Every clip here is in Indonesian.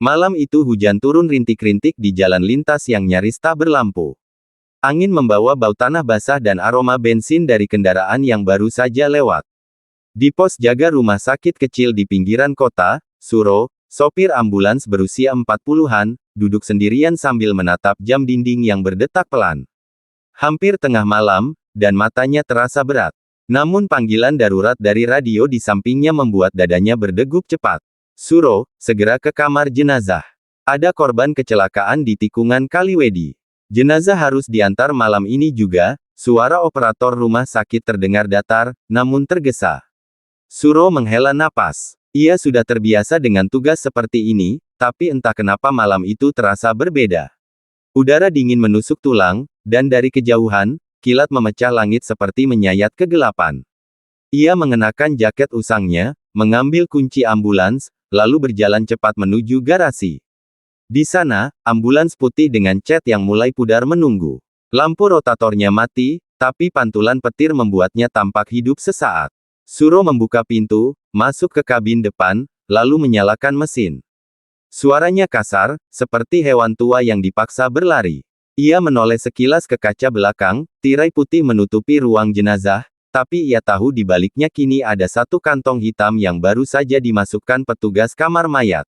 Malam itu hujan turun rintik-rintik di jalan lintas yang nyaris tak berlampu. Angin membawa bau tanah basah dan aroma bensin dari kendaraan yang baru saja lewat. Di pos jaga rumah sakit kecil di pinggiran kota, Suro, sopir ambulans berusia 40-an, duduk sendirian sambil menatap jam dinding yang berdetak pelan. Hampir tengah malam, dan matanya terasa berat. Namun panggilan darurat dari radio di sampingnya membuat dadanya berdegup cepat. Suro, segera ke kamar jenazah. Ada korban kecelakaan di tikungan Kaliwedi. Jenazah harus diantar malam ini juga. Suara operator rumah sakit terdengar datar, namun tergesa. Suro menghela napas. Ia sudah terbiasa dengan tugas seperti ini, tapi entah kenapa malam itu terasa berbeda. Udara dingin menusuk tulang, dan dari kejauhan, kilat memecah langit seperti menyayat kegelapan. Ia mengenakan jaket usangnya, mengambil kunci ambulans, lalu berjalan cepat menuju garasi. Di sana, ambulans putih dengan cat yang mulai pudar menunggu. Lampu rotatornya mati, tapi pantulan petir membuatnya tampak hidup sesaat. Suro membuka pintu, masuk ke kabin depan, lalu menyalakan mesin. Suaranya kasar, seperti hewan tua yang dipaksa berlari. Ia menoleh sekilas ke kaca belakang, tirai putih menutupi ruang jenazah, tapi ia tahu di baliknya kini ada satu kantong hitam yang baru saja dimasukkan petugas kamar mayat.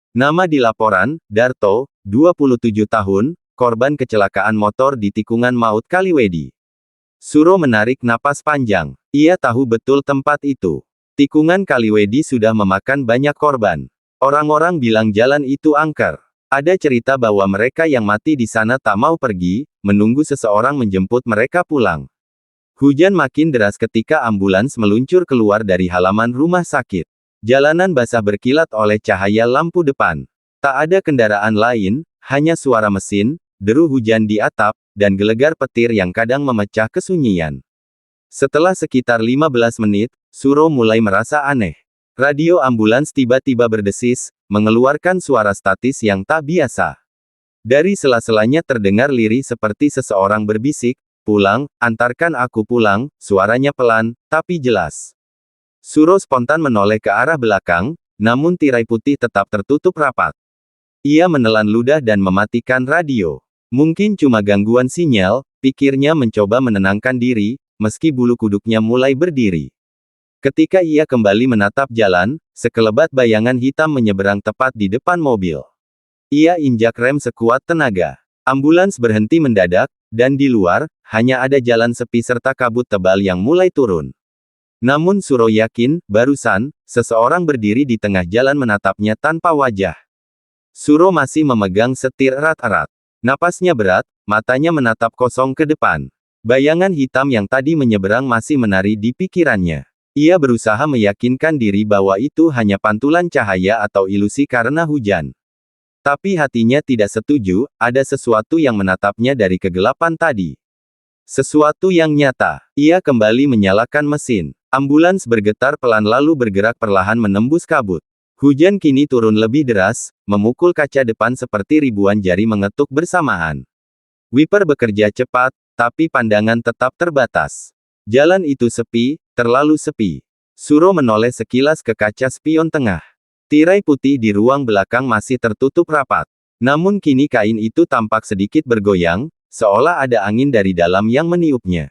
Nama di laporan, Darto, 27 tahun, korban kecelakaan motor di tikungan maut Kaliwedi. Suro menarik napas panjang. Ia tahu betul tempat itu. Tikungan Kaliwedi sudah memakan banyak korban. Orang-orang bilang jalan itu angker. Ada cerita bahwa mereka yang mati di sana tak mau pergi, menunggu seseorang menjemput mereka pulang. Hujan makin deras ketika ambulans meluncur keluar dari halaman rumah sakit. Jalanan basah berkilat oleh cahaya lampu depan. Tak ada kendaraan lain, hanya suara mesin, deru hujan di atap, dan gelegar petir yang kadang memecah kesunyian. Setelah sekitar 15 menit, Suro mulai merasa aneh. Radio ambulans tiba-tiba berdesis, mengeluarkan suara statis yang tak biasa. Dari sela-selanya terdengar lirih seperti seseorang berbisik, "Pulang, antarkan aku pulang," suaranya pelan, tapi jelas. Suro spontan menoleh ke arah belakang, namun tirai putih tetap tertutup rapat. Ia menelan ludah dan mematikan radio. Mungkin cuma gangguan sinyal, pikirnya mencoba menenangkan diri, meski bulu kuduknya mulai berdiri. Ketika ia kembali menatap jalan, sekelebat bayangan hitam menyeberang tepat di depan mobil. Ia injak rem sekuat tenaga. Ambulans berhenti mendadak, dan di luar, hanya ada jalan sepi serta kabut tebal yang mulai turun. Namun Suro yakin, barusan, seseorang berdiri di tengah jalan menatapnya tanpa wajah. Suro masih memegang setir erat-erat. Napasnya berat, matanya menatap kosong ke depan. Bayangan hitam yang tadi menyeberang masih menari di pikirannya. Ia berusaha meyakinkan diri bahwa itu hanya pantulan cahaya atau ilusi karena hujan. Tapi hatinya tidak setuju, ada sesuatu yang menatapnya dari kegelapan tadi. Sesuatu yang nyata. Ia kembali menyalakan mesin. Ambulans bergetar pelan lalu bergerak perlahan menembus kabut. Hujan kini turun lebih deras, memukul kaca depan seperti ribuan jari mengetuk bersamaan. Wiper bekerja cepat, tapi pandangan tetap terbatas. Jalan itu sepi, terlalu sepi. Suro menoleh sekilas ke kaca spion tengah. Tirai putih di ruang belakang masih tertutup rapat. Namun kini kain itu tampak sedikit bergoyang, seolah ada angin dari dalam yang meniupnya.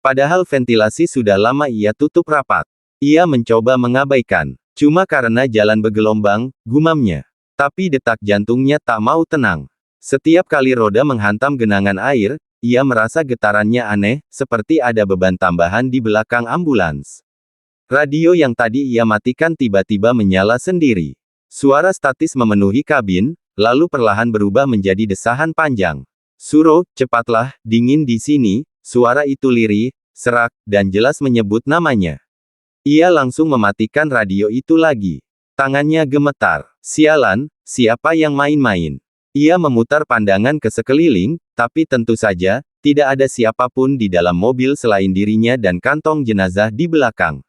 Padahal ventilasi sudah lama ia tutup rapat. Ia mencoba mengabaikan. Cuma karena jalan bergelombang, gumamnya. Tapi detak jantungnya tak mau tenang. Setiap kali roda menghantam genangan air, ia merasa getarannya aneh, seperti ada beban tambahan di belakang ambulans. Radio yang tadi ia matikan tiba-tiba menyala sendiri. Suara statis memenuhi kabin, lalu perlahan berubah menjadi desahan panjang. "Suro, cepatlah, dingin di sini," suara itu lirih, serak, dan jelas menyebut namanya. Ia langsung mematikan radio itu lagi. Tangannya gemetar. Sialan, siapa yang main-main? Ia memutar pandangan ke sekeliling, tapi tentu saja, tidak ada siapapun di dalam mobil selain dirinya dan kantong jenazah di belakang.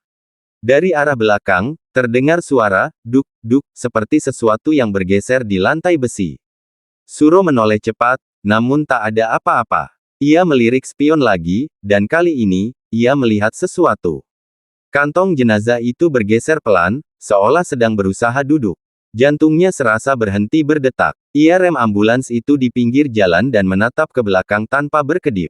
Dari arah belakang, terdengar suara, duk-duk, seperti sesuatu yang bergeser di lantai besi. Suro menoleh cepat, namun tak ada apa-apa. Ia melirik spion lagi, dan kali ini, ia melihat sesuatu. Kantong jenazah itu bergeser pelan, seolah sedang berusaha duduk. Jantungnya serasa berhenti berdetak. Ia rem ambulans itu di pinggir jalan dan menatap ke belakang tanpa berkedip.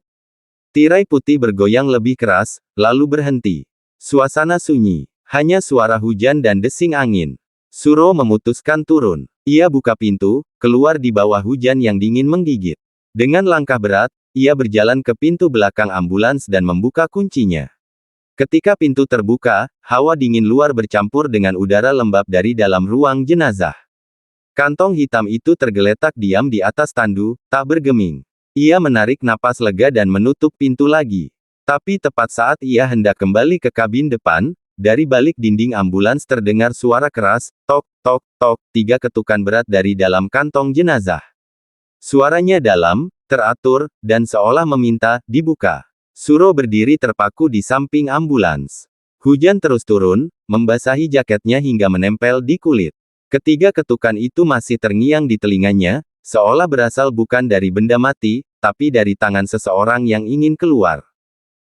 Tirai putih bergoyang lebih keras, lalu berhenti. Suasana sunyi. Hanya suara hujan dan desing angin. Suro memutuskan turun. Ia buka pintu, keluar di bawah hujan yang dingin menggigit. Dengan langkah berat, ia berjalan ke pintu belakang ambulans dan membuka kuncinya. Ketika pintu terbuka, hawa dingin luar bercampur dengan udara lembab dari dalam ruang jenazah. Kantong hitam itu tergeletak diam di atas tandu, tak bergeming. Ia menarik napas lega dan menutup pintu lagi. Tapi tepat saat ia hendak kembali ke kabin depan, dari balik dinding ambulans terdengar suara keras, tok, tok, tok, 3 ketukan berat dari dalam kantong jenazah. Suaranya dalam, teratur, dan seolah meminta, dibuka. Suro berdiri terpaku di samping ambulans. Hujan terus turun, membasahi jaketnya hingga menempel di kulit. Ketiga ketukan itu masih terngiang di telinganya, seolah berasal bukan dari benda mati, tapi dari tangan seseorang yang ingin keluar.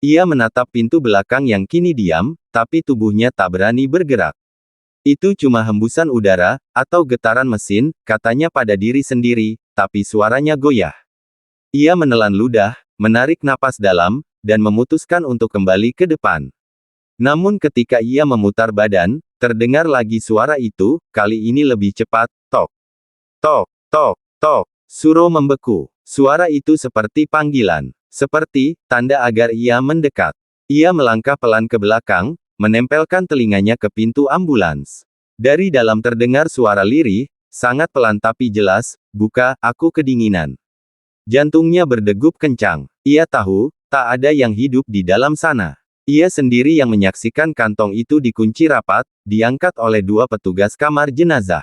Ia menatap pintu belakang yang kini diam, tapi tubuhnya tak berani bergerak. Itu cuma hembusan udara, atau getaran mesin, katanya pada diri sendiri, tapi suaranya goyah. Ia menelan ludah, menarik napas dalam, dan memutuskan untuk kembali ke depan. Namun ketika ia memutar badan, terdengar lagi suara itu, kali ini lebih cepat, tok. Tok, tok, tok. Suro membeku. Suara itu seperti panggilan. Seperti, tanda agar ia mendekat. Ia melangkah pelan ke belakang, menempelkan telinganya ke pintu ambulans. Dari dalam terdengar suara lirih, sangat pelan tapi jelas, buka, aku kedinginan. Jantungnya berdegup kencang. Ia tahu, tak ada yang hidup di dalam sana. Ia sendiri yang menyaksikan kantong itu dikunci rapat, diangkat oleh 2 petugas kamar jenazah.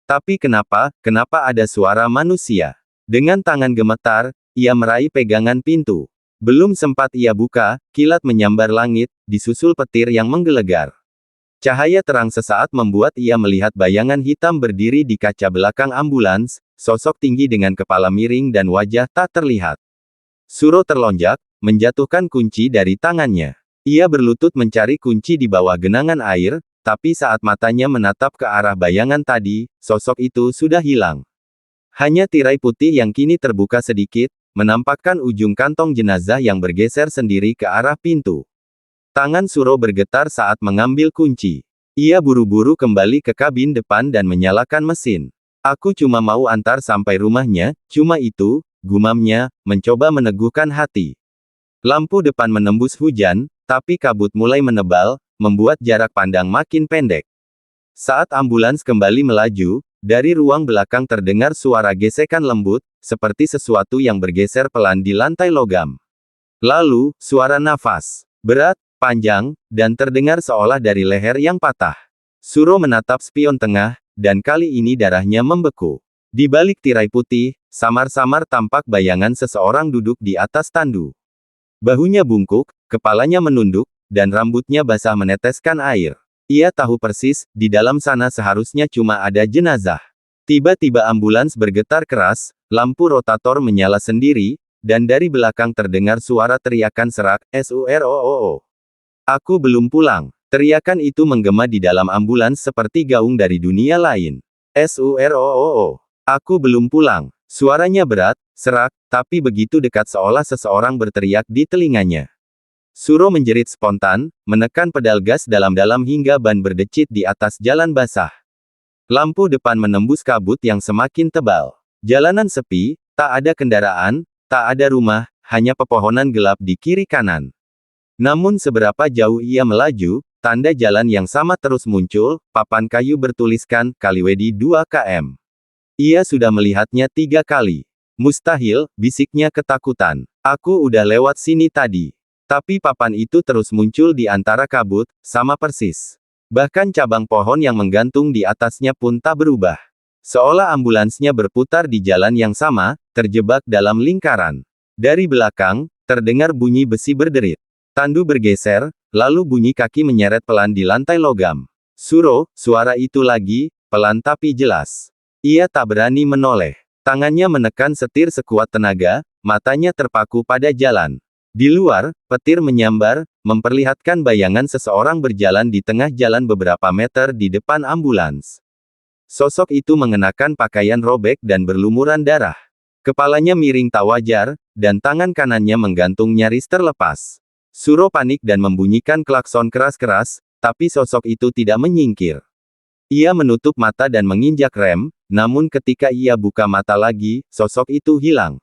Tapi kenapa ada suara manusia? Dengan tangan gemetar, ia meraih pegangan pintu. Belum sempat ia buka, kilat menyambar langit, disusul petir yang menggelegar. Cahaya terang sesaat membuat ia melihat bayangan hitam berdiri di kaca belakang ambulans, sosok tinggi dengan kepala miring dan wajah tak terlihat. Suro terlonjak, menjatuhkan kunci dari tangannya. Ia berlutut mencari kunci di bawah genangan air, tapi saat matanya menatap ke arah bayangan tadi, sosok itu sudah hilang. Hanya tirai putih yang kini terbuka sedikit, menampakkan ujung kantong jenazah yang bergeser sendiri ke arah pintu. Tangan Suro bergetar saat mengambil kunci. Ia buru-buru kembali ke kabin depan dan menyalakan mesin. Aku cuma mau antar sampai rumahnya, cuma itu, gumamnya, mencoba meneguhkan hati. Lampu depan menembus hujan, tapi kabut mulai menebal, membuat jarak pandang makin pendek. Saat ambulans kembali melaju, dari ruang belakang terdengar suara gesekan lembut, seperti sesuatu yang bergeser pelan di lantai logam. Lalu, suara nafas berat, panjang, dan terdengar seolah dari leher yang patah. Suro menatap spion tengah, dan kali ini darahnya membeku. Di balik tirai putih, samar-samar tampak bayangan seseorang duduk di atas tandu. Bahunya bungkuk, kepalanya menunduk, dan rambutnya basah meneteskan air. Ia tahu persis, di dalam sana seharusnya cuma ada jenazah. Tiba-tiba ambulans bergetar keras, lampu rotator menyala sendiri, dan dari belakang terdengar suara teriakan serak, "SUROOO. Aku belum pulang." Teriakan itu menggema di dalam ambulans seperti gaung dari dunia lain. "SUROOO. Aku belum pulang." Suaranya berat, serak, tapi begitu dekat seolah seseorang berteriak di telinganya. Suro menjerit spontan, menekan pedal gas dalam-dalam hingga ban berdecit di atas jalan basah. Lampu depan menembus kabut yang semakin tebal. Jalanan sepi, tak ada kendaraan, tak ada rumah, hanya pepohonan gelap di kiri kanan. Namun seberapa jauh ia melaju, tanda jalan yang sama terus muncul, papan kayu bertuliskan, Kaliwedi 2 km. Ia sudah melihatnya 3 kali. Mustahil, bisiknya ketakutan. Aku udah lewat sini tadi. Tapi papan itu terus muncul di antara kabut, sama persis. Bahkan cabang pohon yang menggantung di atasnya pun tak berubah. Seolah ambulansnya berputar di jalan yang sama, terjebak dalam lingkaran. Dari belakang, terdengar bunyi besi berderit. Tandu bergeser, lalu bunyi kaki menyeret pelan di lantai logam. Suro, suara itu lagi, pelan tapi jelas. Ia tak berani menoleh. Tangannya menekan setir sekuat tenaga, matanya terpaku pada jalan. Di luar, petir menyambar, memperlihatkan bayangan seseorang berjalan di tengah jalan beberapa meter di depan ambulans. Sosok itu mengenakan pakaian robek dan berlumuran darah. Kepalanya miring tak wajar, dan tangan kanannya menggantung nyaris terlepas. Suro panik dan membunyikan klakson keras-keras, tapi sosok itu tidak menyingkir. Ia menutup mata dan menginjak rem, namun ketika ia buka mata lagi, sosok itu hilang.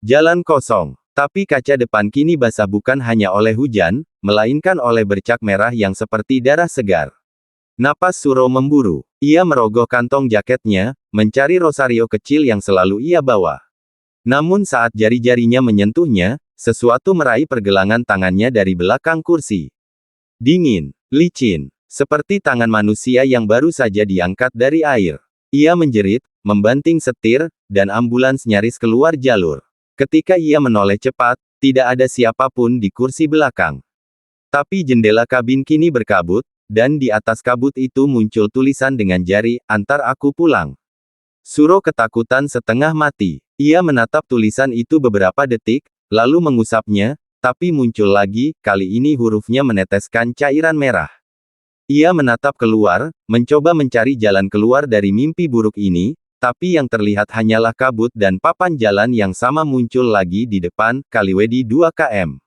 Jalan kosong. Tapi kaca depan kini basah bukan hanya oleh hujan, melainkan oleh bercak merah yang seperti darah segar. Napas Suro memburu. Ia merogoh kantong jaketnya, mencari rosario kecil yang selalu ia bawa. Namun saat jari-jarinya menyentuhnya, sesuatu meraih pergelangan tangannya dari belakang kursi. Dingin, licin, seperti tangan manusia yang baru saja diangkat dari air. Ia menjerit, membanting setir, dan ambulans nyaris keluar jalur. Ketika ia menoleh cepat, tidak ada siapapun di kursi belakang. Tapi jendela kabin kini berkabut, dan di atas kabut itu muncul tulisan dengan jari, "Antar aku pulang." Suro ketakutan setengah mati. Ia menatap tulisan itu beberapa detik, lalu mengusapnya, tapi muncul lagi, kali ini hurufnya meneteskan cairan merah. Ia menatap keluar, mencoba mencari jalan keluar dari mimpi buruk ini, tapi yang terlihat hanyalah kabut dan papan jalan yang sama muncul lagi di depan, Kaliwedi 2 km.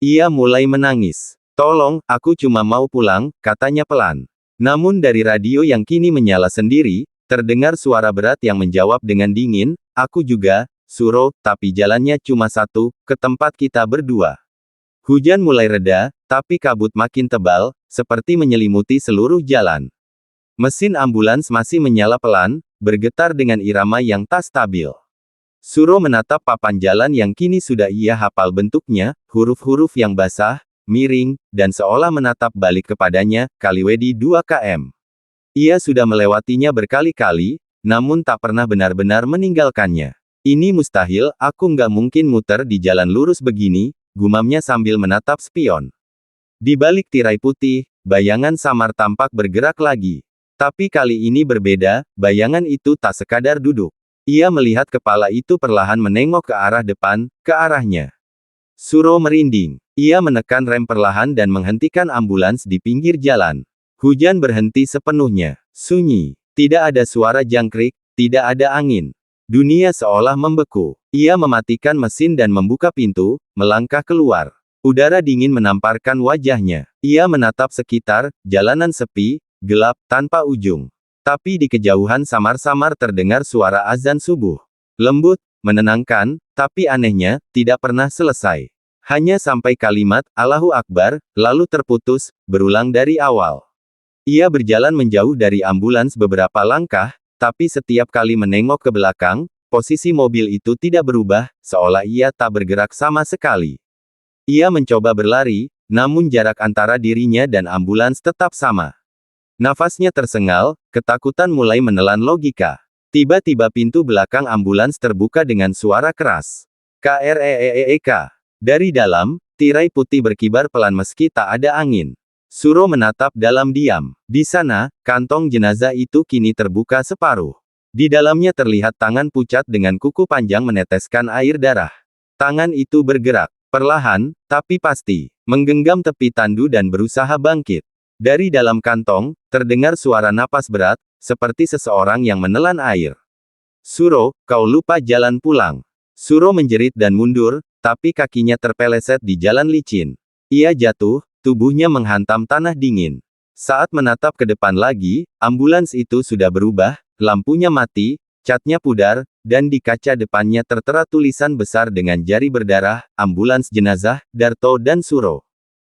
Ia mulai menangis. "Tolong, aku cuma mau pulang," katanya pelan. Namun dari radio yang kini menyala sendiri, terdengar suara berat yang menjawab dengan dingin, "Aku juga, Suro, tapi jalannya cuma satu, ke tempat kita berdua." Hujan mulai reda, tapi kabut makin tebal, seperti menyelimuti seluruh jalan. Mesin ambulans masih menyala pelan, bergetar dengan irama yang tak stabil. Suro menatap papan jalan yang kini sudah ia hafal bentuknya, huruf-huruf yang basah, miring, dan seolah menatap balik kepadanya, Kaliwedi 2 km. Ia sudah melewatinya berkali-kali, namun tak pernah benar-benar meninggalkannya. "Ini mustahil, aku nggak mungkin muter di jalan lurus begini," gumamnya sambil menatap spion. Di balik tirai putih, bayangan samar tampak bergerak lagi. Tapi kali ini berbeda, bayangan itu tak sekadar duduk. Ia melihat kepala itu perlahan menengok ke arah depan, ke arahnya. Suro merinding. Ia menekan rem perlahan dan menghentikan ambulans di pinggir jalan. Hujan berhenti sepenuhnya. Sunyi. Tidak ada suara jangkrik, tidak ada angin. Dunia seolah membeku. Ia mematikan mesin dan membuka pintu, melangkah keluar. Udara dingin menamparkan wajahnya. Ia menatap sekitar, jalanan sepi, gelap, tanpa ujung. Tapi di kejauhan samar-samar terdengar suara azan subuh. Lembut, menenangkan, tapi anehnya, tidak pernah selesai. Hanya sampai kalimat, "Allahu Akbar," lalu terputus, berulang dari awal. Ia berjalan menjauh dari ambulans beberapa langkah, tapi setiap kali menengok ke belakang, posisi mobil itu tidak berubah, seolah ia tak bergerak sama sekali. Ia mencoba berlari, namun jarak antara dirinya dan ambulans tetap sama. Nafasnya tersengal, ketakutan mulai menelan logika. Tiba-tiba pintu belakang ambulans terbuka dengan suara keras. "Kreek." Dari dalam, tirai putih berkibar pelan meski tak ada angin. Suro menatap dalam diam. Di sana, kantong jenazah itu kini terbuka separuh. Di dalamnya terlihat tangan pucat dengan kuku panjang meneteskan air darah. Tangan itu bergerak, perlahan, tapi pasti, menggenggam tepi tandu dan berusaha bangkit. Dari dalam kantong, terdengar suara napas berat, seperti seseorang yang menelan air. "Suro, kau lupa jalan pulang." Suro menjerit dan mundur, tapi kakinya terpeleset di jalan licin. Ia jatuh, tubuhnya menghantam tanah dingin. Saat menatap ke depan lagi, ambulans itu sudah berubah, lampunya mati, catnya pudar, dan di kaca depannya tertera tulisan besar dengan jari berdarah, "Ambulans jenazah, Darto dan Suro."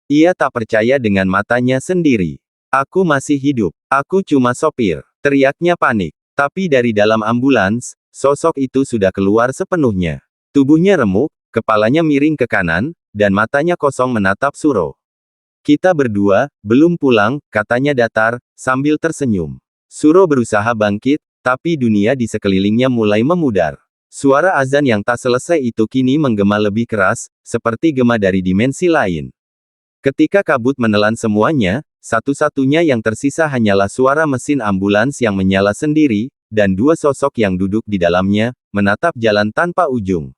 Ia tak percaya dengan matanya sendiri. "Aku masih hidup. Aku cuma sopir," teriaknya panik. Tapi dari dalam ambulans, sosok itu sudah keluar sepenuhnya. Tubuhnya remuk, kepalanya miring ke kanan, dan matanya kosong menatap Suro. "Kita berdua, belum pulang," katanya datar, sambil tersenyum. Suro berusaha bangkit, tapi dunia di sekelilingnya mulai memudar. Suara azan yang tak selesai itu kini menggema lebih keras, seperti gema dari dimensi lain. Ketika kabut menelan semuanya, satu-satunya yang tersisa hanyalah suara mesin ambulans yang menyala sendiri, dan dua sosok yang duduk di dalamnya, menatap jalan tanpa ujung.